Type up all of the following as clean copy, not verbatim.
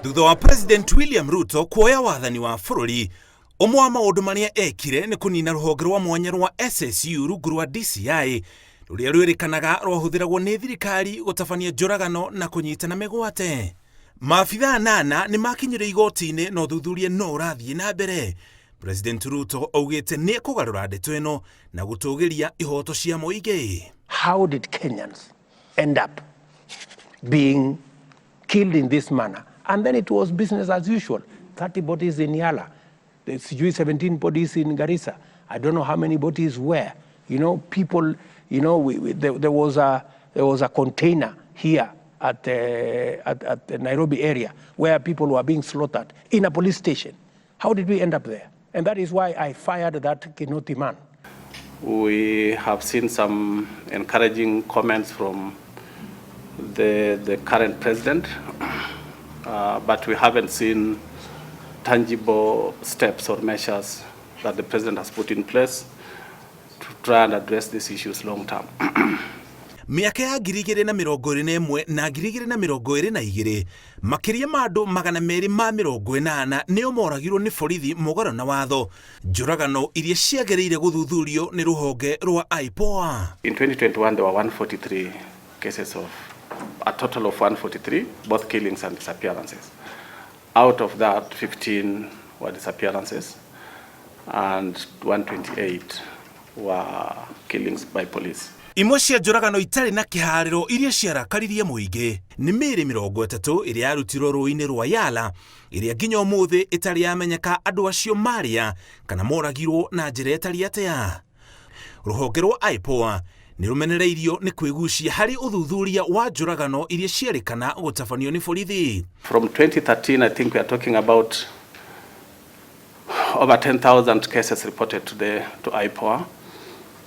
Thutha wa President William Ruto kuoya wathani wa bũrũri, ũmwe wa maũndũ marĩa ekire nĩ kũnina rũhonge rwa mwanya rwa SSU rungu rwa DCI rũrĩa rwĩrĩkanaga rwahũthĩragwo nĩ thirikari gũtabania njũragano na kũnyitana mĩgwate. Maabithaa 8 nĩ makinyire igoti-inĩ na ũthuthuria no ũrathiĩ na mbere. President Ruto augĩte nĩ kũgarũra ndeto ĩno na gũtũgĩria ihoto cia mũingĩ. How did Kenyans end up being killed in this manner? And then it was business as usual. 30 bodies in Yala, there's 17 bodies in Garissa. I don't know how many bodies were. You know, people, you know, there was a container here at the Nairobi area where people were being slaughtered in a police station. How did we end up there? And that is why I fired that Kinoti man. We have seen some encouraging comments from the current president, but we haven't seen tangible steps or measures that the president has put in place to try and address these issues long term. Miaka ya 2021 na 2022 makĩria ma andũ 280 nĩo moragirwo nĩ borithi mũgarũ na watho, njũragano iria ciagĩrĩire gũthuthurio nĩ rũhonge rwa IPOA. In 2021 there were 143 cases of a total of 143, both killings and disappearances. Out of that, 15 were disappearances and 128 were killings by police. Imwe cia njũragano itarĩ na kĩharĩro iria ciarakaririe mũingĩ nĩ mĩĩrĩ 30 ĩrĩa yarutirwo rũĩ-inĩ rwa Yala, ĩrĩa nginya ũmũthĩ ĩtarĩ yamenyeka andũ acio marĩa kana moragirwo na njĩra ĩtarĩ atĩa. Rũhonge rwa IPOA nĩ rũmenereirio nĩ kwĩgucia harĩ ũthuthuria wa njũragano iria ciarĩkana gũtabanio nĩ borithi. From 2013, I think we are talking about over 10,000 cases reported to IPOA,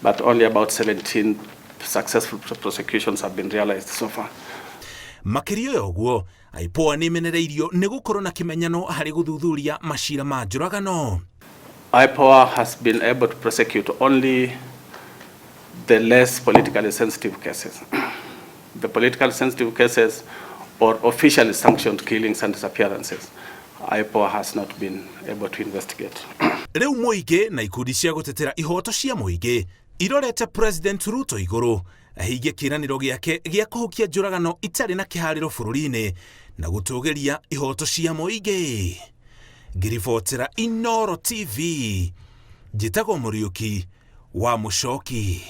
but only about 17 successful prosecutions have been realized so far. Makĩria ya ũguo, IPOA nĩ imenereirio nĩ gũkorwo na kĩmenyano harĩ gũthuthuria macira ma njũragano. IPOA has been able to prosecute only the less politically sensitive cases. The politically sensitive cases or officially sanctioned killings and disappearances, IPOA has not been able to investigate. Rĩu mũingĩ na ikundi cia gũtetera ihoto cia mũingĩ irorete President Ruto igũrũ ahingie kĩĩranĩro gĩake gĩa kũhukia njũragano itarĩ na kĩharĩro bũrũri-inĩ na gũtũgĩria ihoto cia mũingĩ. Ngĩribotera Inooro TV, njĩtagwo Mũriũki wa Mũchoki.